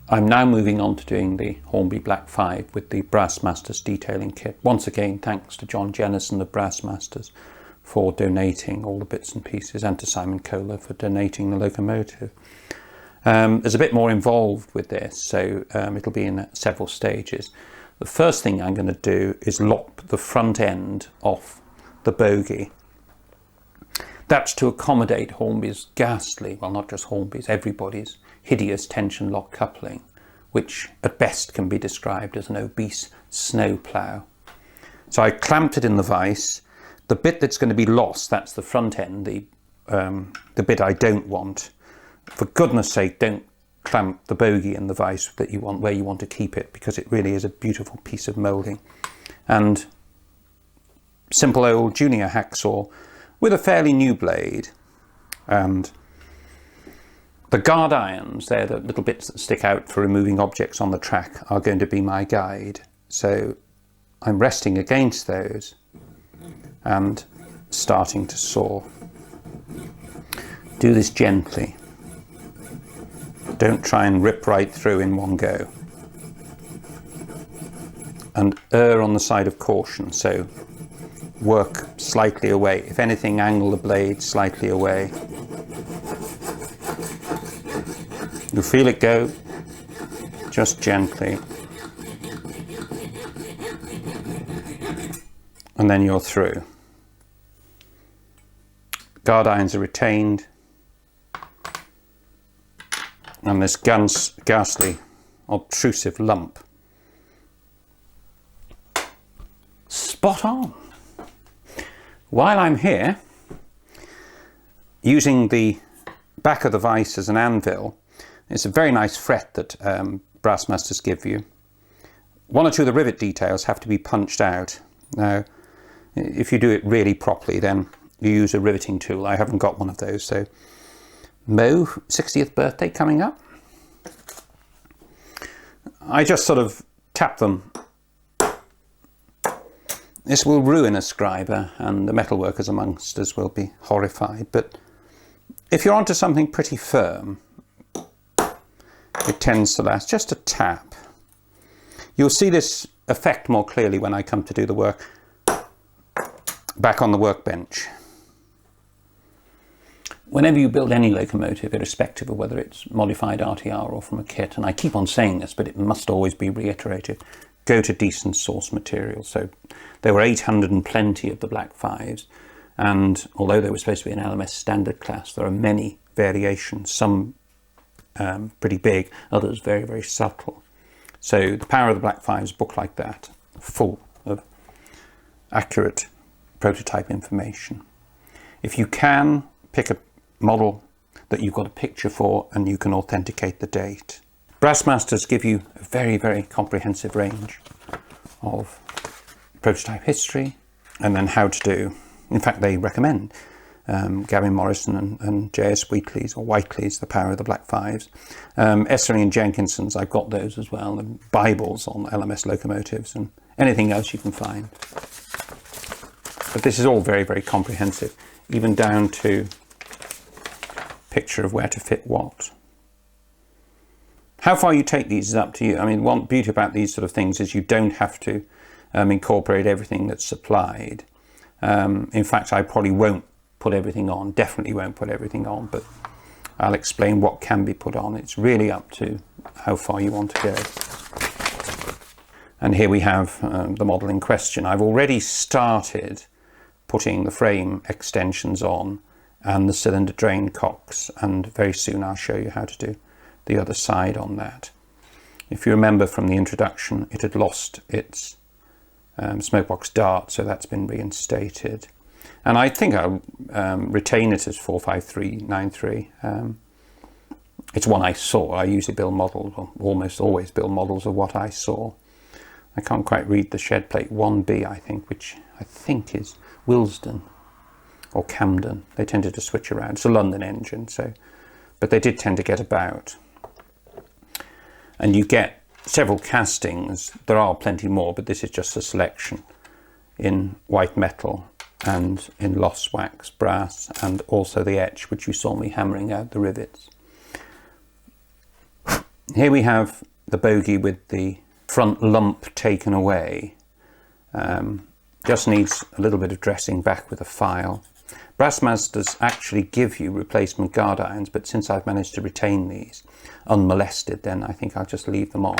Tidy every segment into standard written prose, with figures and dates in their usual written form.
I'm now moving on to doing the Hornby Black 5 with the Brassmasters detailing kit. Once again, thanks to John Jennison of Brassmasters for donating all the bits and pieces, and to Simon Kohler for donating the locomotive. There's a bit more involved with this, so it'll be in several stages. The first thing I'm going to do is lock the front end off the bogie. That's to accommodate Hornby's ghastly, well, not just Hornby's, everybody's hideous tension lock coupling, which at best can be described as an obese snow plough. So I clamped it in the vise. The bit that's going to be lost, that's the front end, the bit I don't want. For goodness sake, don't clamp the bogie in the vise that you want, where you want to keep it, because it really is a beautiful piece of moulding. And simple old junior hacksaw with a fairly new blade, and the guard irons, they're the little bits that stick out for removing objects on the track, are going to be my guide. So I'm resting against those and starting to saw. Do this gently. Don't try and rip right through in one go. And err on the side of caution, so work slightly away. If anything, angle the blade slightly away. You feel it go, just gently. And then you're through. Guard irons are retained. And this ghastly, obtrusive lump. Spot on. While I'm here, using the back of the vise as an anvil, it's a very nice fret that Brassmasters give you. One or two of the rivet details have to be punched out. Now, if you do it really properly, then you use a riveting tool. I haven't got one of those, so Mo, 60th birthday coming up. I just sort of tap them. This will ruin a scriber, and the metalworkers amongst us will be horrified, but if you're onto something pretty firm, it tends to last. Just a tap. You'll see this effect more clearly when I come to do the work back on the workbench. Whenever you build any locomotive, irrespective of whether it's modified RTR or from a kit, and I keep on saying this, but it must always be reiterated, go to decent source material. So there were 800 and plenty of the Black 5s, and although they were supposed to be an LMS standard class, there are many variations, some pretty big, others very, very subtle. So the Power of the Black 5s book like that, full of accurate prototype information. If you can, pick a model that you've got a picture for and you can authenticate the date. Brassmasters give you a very, very comprehensive range of prototype history and then how to do. In fact, they recommend Gavin Morrison and J.S. Wheatley's, or Whiteley's, The Power of the Black 5s. Essery and Jenkinson's, I've got those as well, and Bibles on LMS locomotives and anything else you can find. But this is all very, very comprehensive, even down to picture of where to fit what. How far you take these is up to you. I mean, one beauty about these sort of things is you don't have to incorporate everything that's supplied. In fact, I probably won't put everything on, definitely won't put everything on, but I'll explain what can be put on. It's really up to how far you want to go. And here we have the model in question. I've already started putting the frame extensions on and the cylinder drain cocks, and very soon I'll show you how to do the other side on that. If you remember from the introduction, it had lost its smokebox dart, so that's been reinstated. And I think I'll retain it as 45393. It's one I saw. I usually build models, or almost always build models of what I saw. I can't quite read the shed plate 1B, I think, which I think is Willesden or Camden. They tended to switch around. It's a London engine, so, but they did tend to get about. And you get several castings. There are plenty more, but this is just a selection in white metal and in lost wax brass, and also the etch, which you saw me hammering out the rivets. Here we have the bogie with the front lump taken away. Just needs a little bit of dressing back with a file. Brassmasters actually give you replacement guard irons, but since I've managed to retain these unmolested, then I think I'll just leave them on.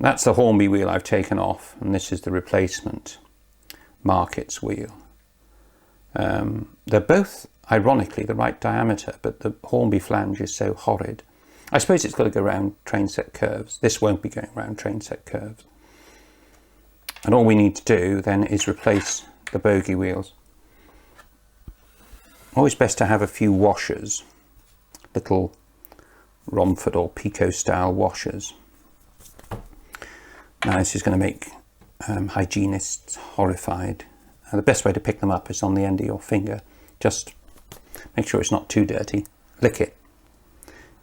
That's the Hornby wheel I've taken off, and this is the replacement Markets wheel. They're both, ironically, the right diameter, but the Hornby flange is so horrid. I suppose it's got to go around train set curves. This won't be going around train set curves. And all we need to do then is replace the bogie wheels. Always best to have a few washers, little Romford or Pico style washers. Now this is going to make hygienists horrified. The best way to pick them up is on the end of your finger. Just make sure it's not too dirty. Lick it.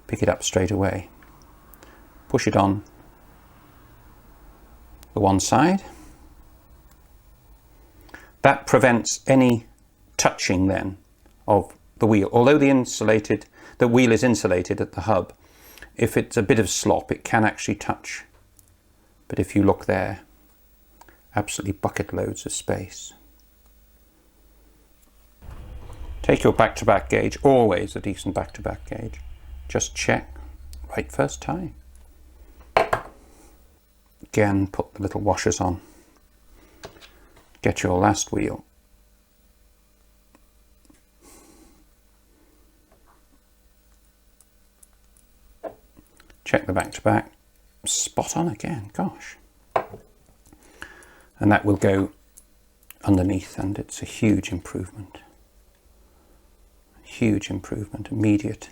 Pick it up straight away. Push it on the one side. That prevents any touching then of the wheel. Although the wheel is insulated at the hub, if it's a bit of slop, it can actually touch. But if you look there, absolutely bucket loads of space. Take your back-to-back gauge, always a decent back-to-back gauge. Just check, right first time. Again, put the little washers on. Get your last wheel. Check the back-to-back. Spot on again, gosh. And that will go underneath, and it's a huge improvement. Huge improvement, immediate.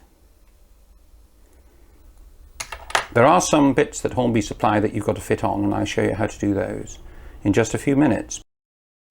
There are some bits that Hornby supply that you've got to fit on, and I'll show you how to do those in just a few minutes.